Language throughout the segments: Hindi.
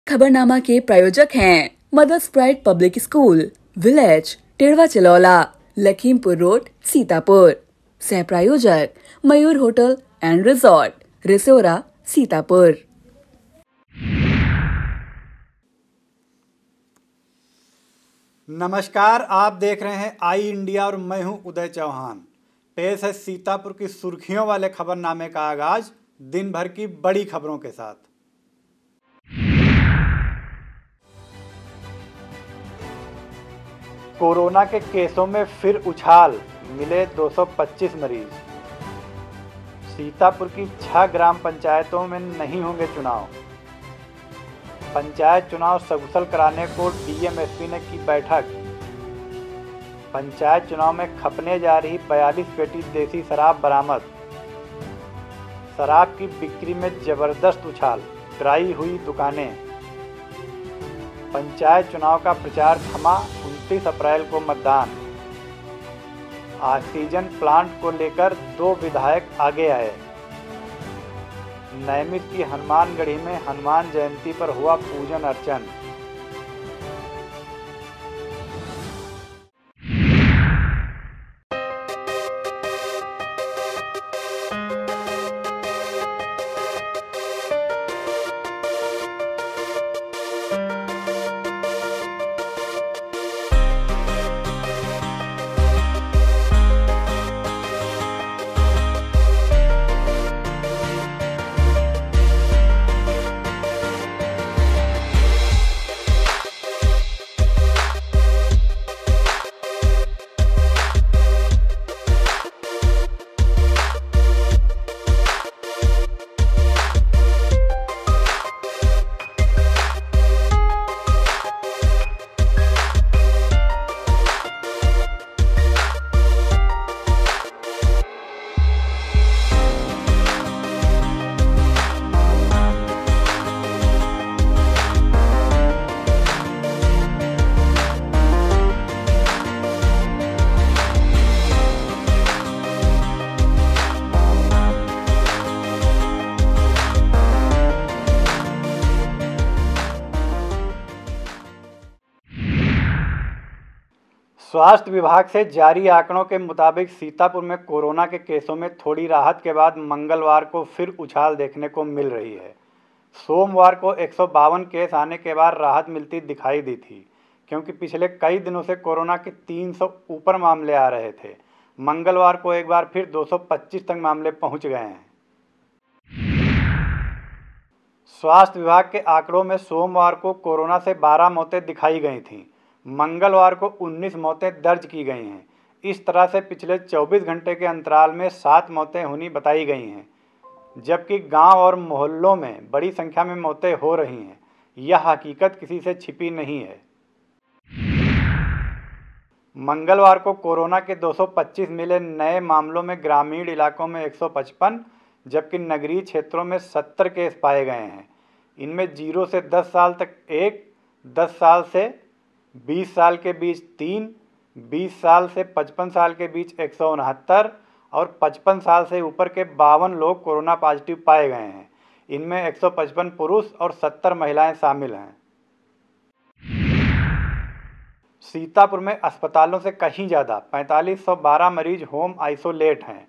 खबरनामा के प्रायोजक हैं mother's pride public school, village Tedhwa Chilaula, Lakhimpur road, Sitapur. सह प्रायोजक Mayur hotel and resort, Risora, Sitapur. नमस्कार, आप देख रहे हैं आई इंडिया और मैं हूं उदय चौहान। पेश है सीतापुर की सुर्खियों वाले खबरनामे का आगाज दिन भर की बड़ी खबरों के साथ। कोरोना के केसों में फिर उछाल, मिले 225 मरीज। सीतापुर की 6 ग्राम पंचायतों में नहीं होंगे चुनाव। पंचायत चुनाव सकुशल कराने को डीएम-एसपी ने की बैठक। पंचायत चुनाव में खपने जा रही 42 पेटी देसी शराब बरामद। शराब की बिक्री में जबरदस्त उछाल, गिराई हुई दुकानें। पंचायत चुनाव का प्रचार थमा, 29 अप्रैल को मतदान। ऑक्सीजन प्लांट को लेकर 2 विधायक आगे आए। नैमिष की हनुमानगढ़ी में हनुमान जयंती पर हुआ पूजन अर्चन। स्वास्थ्य विभाग से जारी आंकड़ों के मुताबिक सीतापुर में कोरोना के केसों में थोड़ी राहत के बाद मंगलवार को फिर उछाल देखने को मिल रही है। सोमवार को 152 केस आने के बाद राहत मिलती दिखाई दी थी, क्योंकि पिछले कई दिनों से कोरोना के 300 ऊपर मामले आ रहे थे। मंगलवार को एक बार फिर 225 तक मामले पहुंच गए हैं। स्वास्थ्य विभाग के आंकड़ों में सोमवार को कोरोना से 12 मौतें दिखाई गई थीं। मंगलवार को 19 मौतें दर्ज की गई हैं। इस तरह से पिछले 24 घंटे के अंतराल में 7 मौतें होनी बताई गई हैं, जबकि गांव और मोहल्लों में बड़ी संख्या में मौतें हो रही हैं। यह हकीकत किसी से छिपी नहीं है। मंगलवार को कोरोना के 225 मिले नए मामलों में ग्रामीण इलाकों में 155, जबकि नगरीय क्षेत्रों में 70 केस पाए गए हैं। इनमें 0 से 10 साल तक 1, 10 साल से 20 साल के बीच 3, 20 साल से 55 साल के बीच 169 और 55 साल से ऊपर के 52 लोग कोरोना पॉजिटिव पाए गए हैं। इनमें 155 पुरुष और 70 महिलाएं शामिल हैं। सीतापुर में अस्पतालों से कहीं ज़्यादा 4512 मरीज होम आइसोलेट हैं।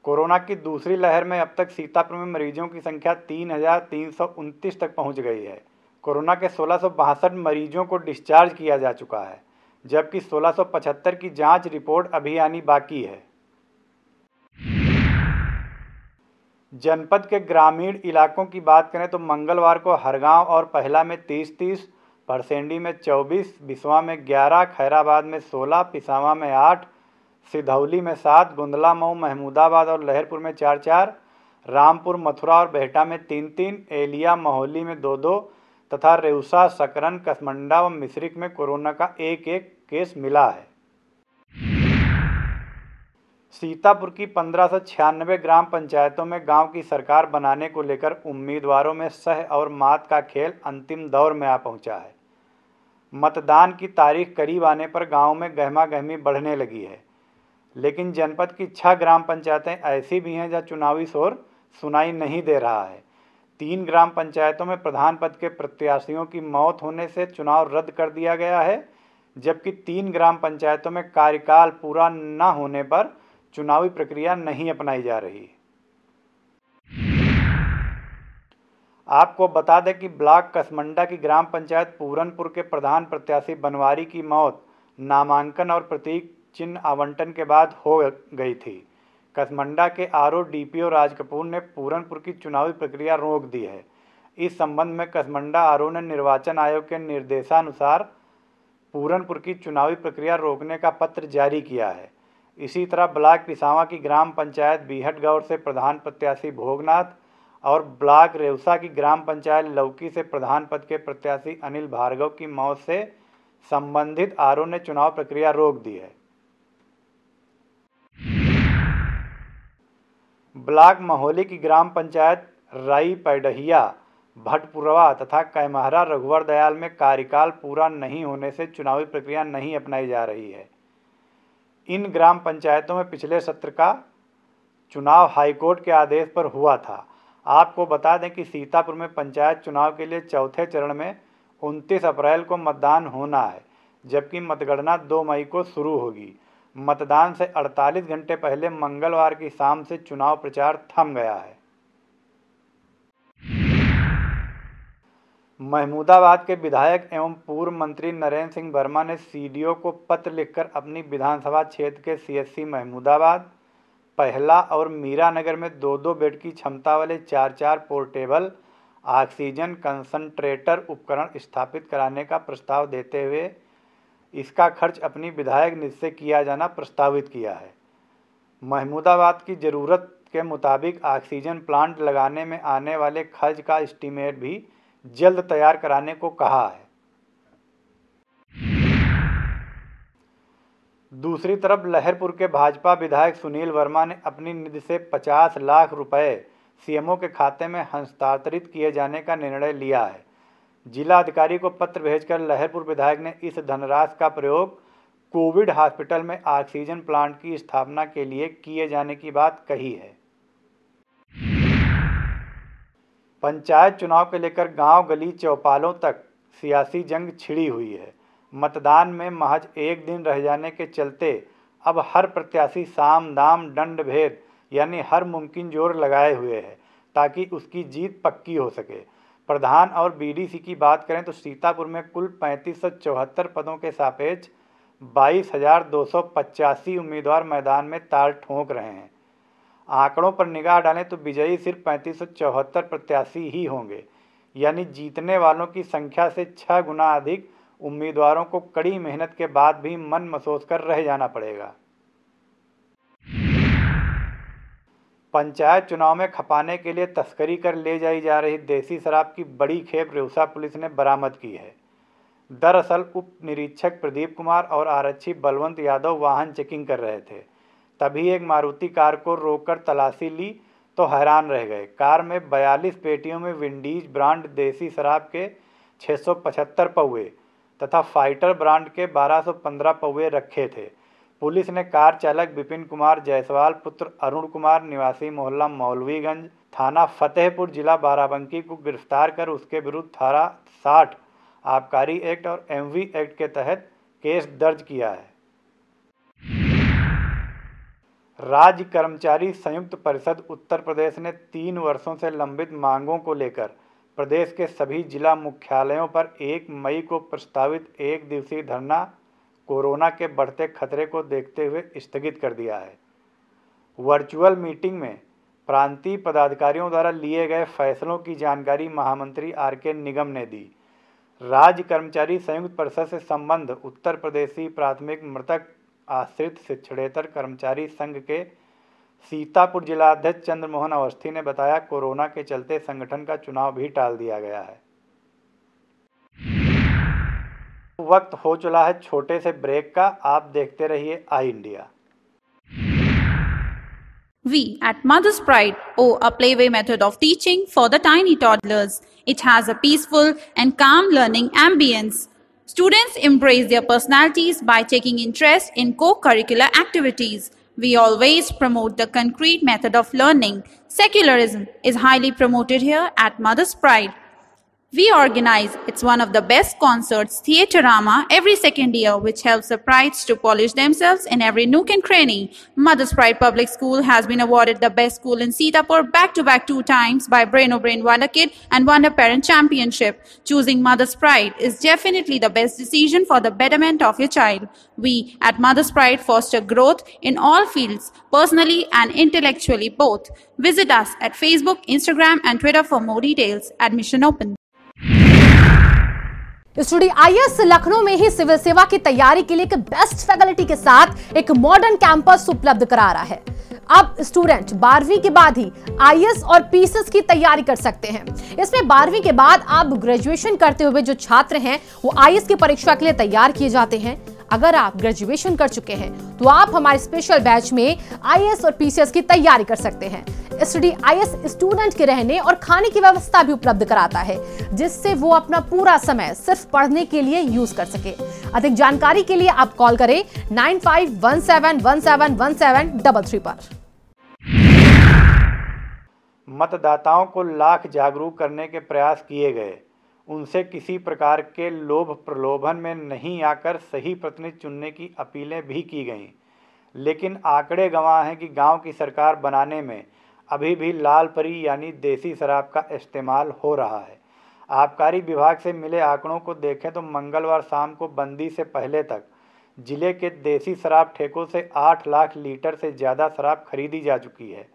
कोरोना की दूसरी लहर में अब तक सीतापुर में मरीजों की संख्या 3329 तक पहुंच गई है। कोरोना के 1662 मरीजों को डिस्चार्ज किया जा चुका है, जबकि 1675 की जांच रिपोर्ट अभी आनी बाकी है। जनपद के ग्रामीण इलाकों की बात करें तो मंगलवार को हरगांव और पहला में 30-30, परसेंडी में 24, बिसवा में 11, खैराबाद में 16, पिसावा में 8, सिधौली में 7, गुंदला मऊ, महमूदाबाद और लहरपुर में 4-4, रामपुर, मथुरा और बेहटा में 3-3, एलिया, महोली में 2-2 तथा रेउसा, सकरन, कसमंडा व मिश्रिक में कोरोना का 1-1 केस मिला है। सीतापुर की 1596 ग्राम पंचायतों में गांव की सरकार बनाने को लेकर उम्मीदवारों में सह और मात का खेल अंतिम दौर में आ पहुंचा है। मतदान की तारीख करीब आने पर गांव में गहमा-गहमी बढ़ने लगी है, लेकिन जनपद की 6 ग्राम पंचायतें ऐसी भी हैं जहां चुनावी शोर सुनाई नहीं दे रहा है। 3 ग्राम पंचायतों में प्रधान पद के प्रत्याशियों की मौत होने से चुनाव रद्द कर दिया गया है, जबकि 3 ग्राम पंचायतों में कार्यकाल पूरा न होने पर चुनावी प्रक्रिया नहीं अपनाई जा रही। आपको बता दें कि ब्लॉक कसमंडा की ग्राम पंचायत पूरनपुर के प्रधान प्रत्याशी बनवारी की मौत नामांकन और प्रतीक चिन्ह आवंटन के बाद हो गई थी। कसमंडा के आरओ डीपीओ राज कपूर ने पूरनपुर की चुनावी प्रक्रिया रोक दी है। इस संबंध में कसमंडा आरओ ने निर्वाचन आयोग के निर्देशानुसार पूरनपुर की चुनावी प्रक्रिया रोकने का पत्र जारी किया है। इसी तरह ब्लॉक पिसावा की ग्राम पंचायत बीहटगौर से प्रधान प्रत्याशी भोगनाथ और ब्लॉक रेउसा की ग्राम पंचायत लौकी से प्रधान पद के प्रत्याशी अनिल भार्गव की मौत से संबंधित आरओ ने चुनाव प्रक्रिया रोक दी है। ब्लॉक महोली की ग्राम पंचायत राई पैडहिया भटपुरवा तथा कैमहरा रघुवर दयाल में कार्यकाल पूरा नहीं होने से चुनावी प्रक्रिया नहीं अपनाई जा रही है। इन ग्राम पंचायतों में पिछले सत्र का चुनाव हाईकोर्ट के आदेश पर हुआ था। आपको बता दें कि सीतापुर में पंचायत चुनाव के लिए चौथे चरण में 29 अप्रैल को मतदान होना है, जबकि मतगणना 2 मई को शुरू होगी। मतदान से 48 घंटे पहले मंगलवार की शाम से चुनाव प्रचार थम गया है। महमूदाबाद के विधायक एवं पूर्व मंत्री नरेंद्र सिंह वर्मा ने सीडीओ को पत्र लिखकर अपनी विधानसभा क्षेत्र के सीएचसी महमूदाबाद, पहला और मीरानगर में 2-2 बेड की क्षमता वाले 4-4 पोर्टेबल ऑक्सीजन कंसंट्रेटर उपकरण स्थापित कराने का प्रस्ताव देते हुए इसका खर्च अपनी विधायक निधि से किया जाना प्रस्तावित किया है। महमूदाबाद की ज़रूरत के मुताबिक ऑक्सीजन प्लांट लगाने में आने वाले खर्च का एस्टीमेट भी जल्द तैयार कराने को कहा है। दूसरी तरफ लहरपुर के भाजपा विधायक सुनील वर्मा ने अपनी निधि से 50 लाख रुपए सीएमओ के खाते में हस्तांतरित किए जाने का निर्णय लिया है। जिला अधिकारी को पत्र भेजकर लहरपुर विधायक ने इस धनराशि का प्रयोग कोविड हॉस्पिटल में ऑक्सीजन प्लांट की स्थापना के लिए किए जाने की बात कही है। पंचायत चुनाव को लेकर गांव गली चौपालों तक सियासी जंग छिड़ी हुई है। मतदान में महज एक दिन रह जाने के चलते अब हर प्रत्याशी साम दाम दंड भेद यानी हर मुमकिन जोर लगाए हुए है ताकि उसकी जीत पक्की हो सके। प्रधान और बीडीसी की बात करें तो सीतापुर में कुल 3574 पदों के सापेक्ष 22,285 उम्मीदवार मैदान में ताल ठोंक रहे हैं। आंकड़ों पर निगाह डालें तो विजयी सिर्फ 3574 प्रत्याशी ही होंगे, यानी जीतने वालों की संख्या से 6 गुना अधिक उम्मीदवारों को कड़ी मेहनत के बाद भी मन मसोस कर रह जाना पड़ेगा। पंचायत चुनाव में खपाने के लिए तस्करी कर ले जाई जा रही देसी शराब की बड़ी खेप रेउसा पुलिस ने बरामद की है। दरअसल उप निरीक्षक प्रदीप कुमार और आरक्षी बलवंत यादव वाहन चेकिंग कर रहे थे, तभी एक मारुति कार को रोककर तलाशी ली तो हैरान रह गए। कार में 42 पेटियों में विंडीज ब्रांड देसी शराब के 675 पौवे तथा फाइटर ब्रांड के 1215 पौवे रखे थे। पुलिस ने कार चालक विपिन कुमार जायसवाल पुत्र अरुण कुमार निवासी मोहल्ला मौलवीगंज थाना फतेहपुर जिला बाराबंकी को गिरफ्तार कर उसके विरुद्ध धारा 60 आबकारी एक्ट और एमवी एक्ट के तहत केस दर्ज किया है। राज्य कर्मचारी संयुक्त परिषद उत्तर प्रदेश ने 3 वर्षों से लंबित मांगों को लेकर प्रदेश के सभी जिला मुख्यालयों पर 1 मई को प्रस्तावित 1 दिवसीय धरना कोरोना के बढ़ते खतरे को देखते हुए स्थगित कर दिया है। वर्चुअल मीटिंग में प्रांतीय पदाधिकारियों द्वारा लिए गए फैसलों की जानकारी महामंत्री आर.के. निगम ने दी। राज्य कर्मचारी संयुक्त परिषद से संबंध उत्तर प्रदेशी प्राथमिक मृतक आश्रित शिक्षणेतर कर्मचारी संघ के सीतापुर जिलाध्यक्ष चंद्रमोहन अवस्थी ने बताया, कोरोना के चलते संगठन का चुनाव भी टाल दिया गया है। वक्त हो चला है छोटे से ब्रेक का। आप देखते रहिए आई India. We at Mother's Pride owe a playway method of teaching for the tiny toddlers. It has a peaceful and calm learning ambience. Students embrace their personalities by taking interest in co-curricular activities. We always promote the concrete method of learning. Secularism is highly promoted here at Mother's Pride. We organize, it's one of the best concerts, Theaterama, every second year, which helps the prides to polish themselves in every nook and cranny. Mother's Pride Public School has been awarded the best school in Sitapur back-to-back 2 times by Brain O'Brain Wonder Kid and Wonder Parent Championship. Choosing Mother's Pride is definitely the best decision for the betterment of your child. We at Mother's Pride foster growth in all fields, personally and intellectually both. Visit us at Facebook, Instagram and Twitter for more details. Admission open. Study IAS Lucknow में ही सिविल सेवा की तैयारी के लिए एक बेस्ट फैकल्टी के साथ एक मॉडर्न कैंपस उपलब्ध करा रहा है। अब स्टूडेंट 12वीं के बाद ही आईएएस और पीसीएस की तैयारी कर सकते हैं। इसमें 12वीं के बाद आप ग्रेजुएशन करते हुए जो छात्र हैं वो आईएएस की परीक्षा के लिए तैयार किए जाते हैं। अगर आप ग्रेजुएशन कर चुके हैं तो आप हमारे स्पेशल बैच में आईएएस और पीसीएस की तैयारी कर सकते हैं। स्टडी आईएएस स्टूडेंट के रहने और खाने की व्यवस्था भी उपलब्ध कराता है, जिससे वो अपना पूरा समय सिर्फ पढ़ने के लिए यूज कर सके। अधिक जानकारी के लिए आप कॉल करें 9517171733 पर। मतदाताओं को लाख जागरूक करने के प्रयास किए गए, उनसे किसी प्रकार के लोभ प्रलोभन में नहीं आकर सही प्रतिनिधि चुनने की अपीलें भी की गईं। लेकिन आंकड़े गवाह हैं कि गांव की सरकार बनाने में अभी भी लाल परी यानी देसी शराब का इस्तेमाल हो रहा है। आबकारी विभाग से मिले आंकड़ों को देखें तो मंगलवार शाम को बंदी से पहले तक जिले के देसी शराब ठेकों से 8 लाख लीटर से ज़्यादा शराब खरीदी जा चुकी है।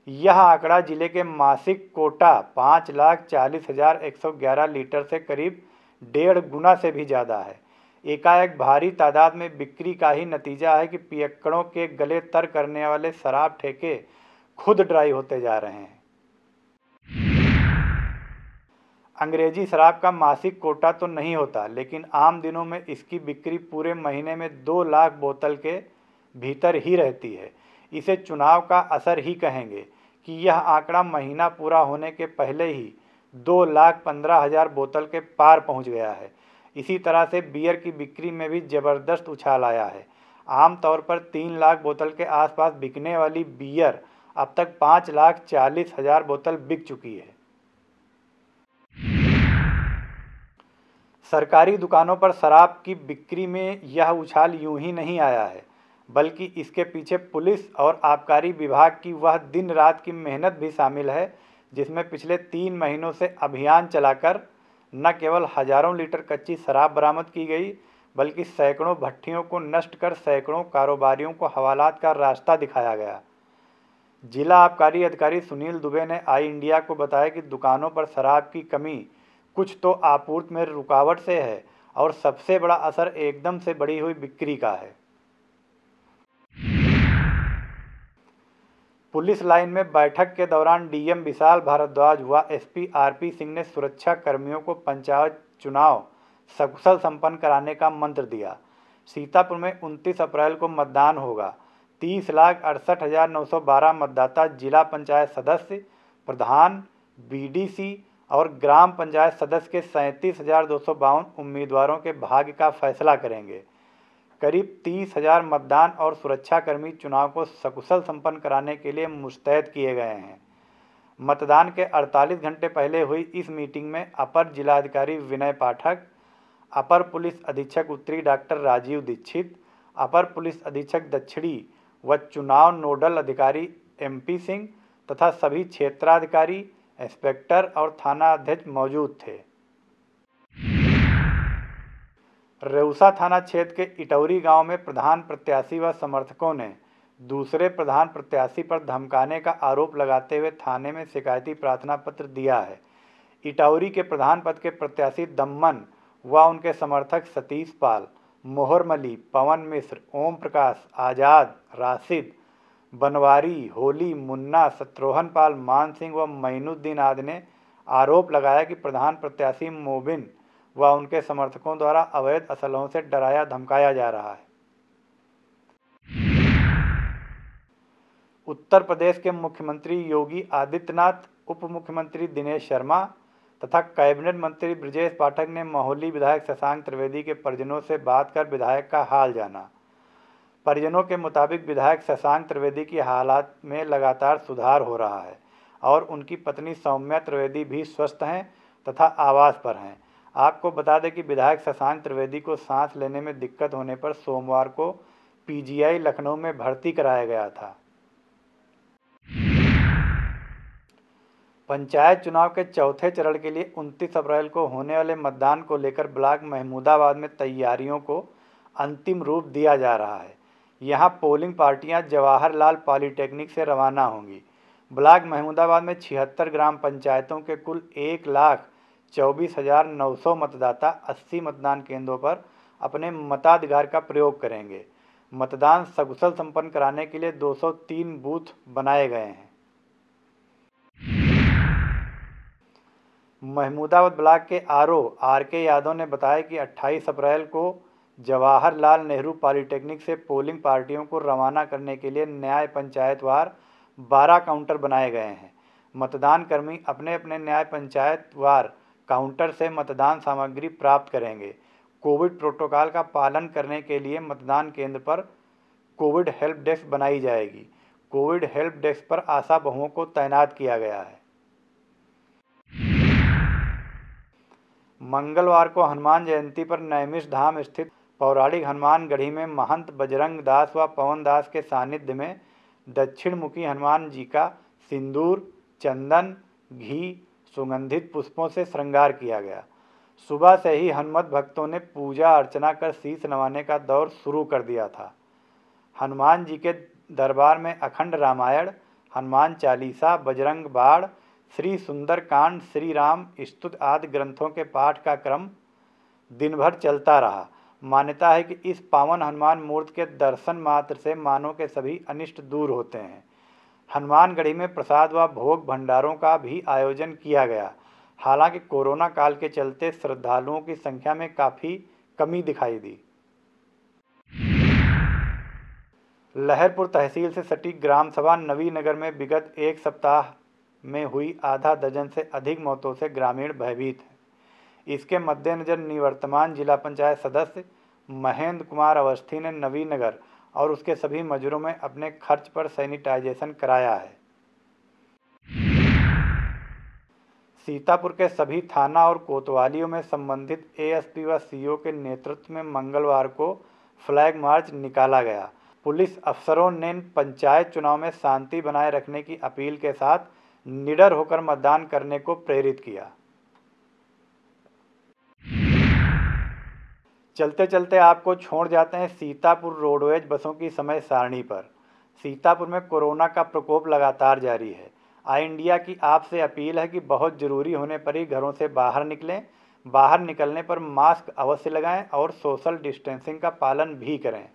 यह आंकड़ा जिले के मासिक कोटा 5,40,111 लीटर से करीब 1.5 गुना से भी ज़्यादा है। एकाएक भारी तादाद में बिक्री का ही नतीजा है कि पियक्कड़ों के गले तर करने वाले शराब ठेके खुद ड्राई होते जा रहे हैं। अंग्रेजी शराब का मासिक कोटा तो नहीं होता, लेकिन आम दिनों में इसकी बिक्री पूरे महीने में 2 लाख बोतल के भीतर ही रहती है। इसे चुनाव का असर ही कहेंगे कि यह आंकड़ा महीना पूरा होने के पहले ही 2,15,000 बोतल के पार पहुंच गया है। इसी तरह से बियर की बिक्री में भी ज़बरदस्त उछाल आया है। आमतौर पर 3 लाख बोतल के आसपास बिकने वाली बियर अब तक 5,40,000 बोतल बिक चुकी है। सरकारी दुकानों पर शराब की बिक्री में यह उछाल यूं ही नहीं आया है, बल्कि इसके पीछे पुलिस और आबकारी विभाग की वह दिन रात की मेहनत भी शामिल है, जिसमें पिछले 3 महीनों से अभियान चलाकर न केवल हजारों लीटर कच्ची शराब बरामद की गई, बल्कि सैकड़ों भट्ठियों को नष्ट कर सैकड़ों कारोबारियों को हवालात का रास्ता दिखाया गया। जिला आबकारी अधिकारी सुनील दुबे ने आई इंडिया को बताया कि दुकानों पर शराब की कमी कुछ तो आपूर्ति में रुकावट से है और सबसे बड़ा असर एकदम से बढ़ी हुई बिक्री का है। पुलिस लाइन में बैठक के दौरान डीएम विशाल भारद्वाज व एसपी आरपी सिंह ने सुरक्षा कर्मियों को पंचायत चुनाव सकुशल संपन्न कराने का मंत्र दिया। सीतापुर में 29 अप्रैल को मतदान होगा। 30,68,912 मतदाता जिला पंचायत सदस्य, प्रधान, बीडीसी और ग्राम पंचायत सदस्य के 37,252 उम्मीदवारों के भाग्य का फैसला करेंगे। करीब 30,000 मतदान और सुरक्षाकर्मी चुनाव को सकुशल संपन्न कराने के लिए मुस्तैद किए गए हैं। मतदान के 48 घंटे पहले हुई इस मीटिंग में अपर जिलाधिकारी विनय पाठक, अपर पुलिस अधीक्षक उत्तरी डॉक्टर राजीव दीक्षित, अपर पुलिस अधीक्षक दक्षिणी व चुनाव नोडल अधिकारी एमपी सिंह तथा सभी क्षेत्राधिकारी, इंस्पेक्टर और थाना अध्यक्ष मौजूद थे। रेउसा थाना क्षेत्र के इटौरी गांव में प्रधान प्रत्याशी व समर्थकों ने दूसरे प्रधान प्रत्याशी पर धमकाने का आरोप लगाते हुए थाने में शिकायती प्रार्थना पत्र दिया है। इटौरी के प्रधान पद के प्रत्याशी दम्मन व उनके समर्थक सतीश पाल, मोहरमली, पवन मिश्र, ओम प्रकाश, आज़ाद, राशिद, बनवारी, होली, मुन्ना, शत्रुघ्न पाल, मान सिंह व मैनुद्दीन आदि ने आरोप लगाया कि प्रधान प्रत्याशी मोबिन व उनके समर्थकों द्वारा अवैध असलहों से डराया धमकाया जा रहा है। उत्तर प्रदेश के मुख्यमंत्री योगी आदित्यनाथ, उप मुख्यमंत्री दिनेश शर्मा तथा कैबिनेट मंत्री ब्रजेश पाठक ने महोली विधायक शशांक त्रिवेदी के परिजनों से बात कर विधायक का हाल जाना। परिजनों के मुताबिक विधायक शशांक त्रिवेदी की हालात में लगातार सुधार हो रहा है और उनकी पत्नी सौम्या त्रिवेदी भी स्वस्थ हैं तथा आवास पर हैं। आपको बता दें कि विधायक शशांक त्रिवेदी को सांस लेने में दिक्कत होने पर सोमवार को पीजीआई लखनऊ में भर्ती कराया गया था। पंचायत चुनाव के चौथे चरण के लिए 29 अप्रैल को होने वाले मतदान को लेकर ब्लॉक महमूदाबाद में तैयारियों को अंतिम रूप दिया जा रहा है। यहां पोलिंग पार्टियां जवाहरलाल पॉलिटेक्निक से रवाना होंगी। ब्लॉक महमूदाबाद में 76 ग्राम पंचायतों के कुल 1,24,900 मतदाता 80 मतदान केंद्रों पर अपने मताधिकार का प्रयोग करेंगे। मतदान सकुशल संपन्न कराने के लिए 203 बूथ बनाए गए हैं। महमूदाबाद ब्लॉक के आरओ आर.के. यादव ने बताया कि 28 अप्रैल को जवाहरलाल नेहरू पॉलिटेक्निक से पोलिंग पार्टियों को रवाना करने के लिए न्याय पंचायतवार 12 काउंटर बनाए गए हैं। मतदान कर्मी अपने अपने न्याय पंचायतवार काउंटर से मतदान सामग्री प्राप्त करेंगे। कोविड प्रोटोकॉल का पालन करने के लिए मतदान केंद्र पर कोविड हेल्प डेस्क बनाई जाएगी। कोविड हेल्प डेस्क पर आशा बहुओं को तैनात किया गया है। मंगलवार को हनुमान जयंती पर नैमिष धाम स्थित पौराणिक हनुमान गढ़ी में महंत बजरंग दास व पवन दास के सानिध्य में दक्षिण मुखी हनुमान जी का सिंदूर, चंदन, घी, सुगंधित पुष्पों से श्रृंगार किया गया। सुबह से ही हनुमत भक्तों ने पूजा अर्चना कर शीश नवाने का दौर शुरू कर दिया था। हनुमान जी के दरबार में अखंड रामायण, हनुमान चालीसा, बजरंग बाण, श्री सुंदरकांड, श्री राम स्तुति आदि ग्रंथों के पाठ का क्रम दिन भर चलता रहा। मान्यता है कि इस पावन हनुमान मूर्ति के दर्शन मात्र से मानव के सभी अनिष्ट दूर होते हैं। हनुमानगढ़ी में प्रसाद व भोग भंडारों का भी आयोजन किया गया। हालांकि कोरोना काल के चलते श्रद्धालुओं की संख्या में काफ़ी कमी दिखाई दी। लहरपुर तहसील से सटी ग्राम सभा नवीनगर में विगत एक सप्ताह में हुई आधा दर्जन से अधिक मौतों से ग्रामीण भयभीत हैं। इसके मद्देनजर निवर्तमान जिला पंचायत सदस्य महेंद्र कुमार अवस्थी ने नवीनगर और उसके सभी मजरों में अपने खर्च पर सैनिटाइजेशन कराया है। सीतापुर के सभी थाना और कोतवालियों में संबंधित एएसपी व सीओ के नेतृत्व में मंगलवार को फ्लैग मार्च निकाला गया। पुलिस अफसरों ने पंचायत चुनाव में शांति बनाए रखने की अपील के साथ निडर होकर मतदान करने को प्रेरित किया। चलते चलते आपको छोड़ जाते हैं सीतापुर रोडवेज बसों की समय सारणी पर। सीतापुर में कोरोना का प्रकोप लगातार जारी है। आई इंडिया की आपसे अपील है कि बहुत ज़रूरी होने पर ही घरों से बाहर निकलें। बाहर निकलने पर मास्क अवश्य लगाएं और सोशल डिस्टेंसिंग का पालन भी करें।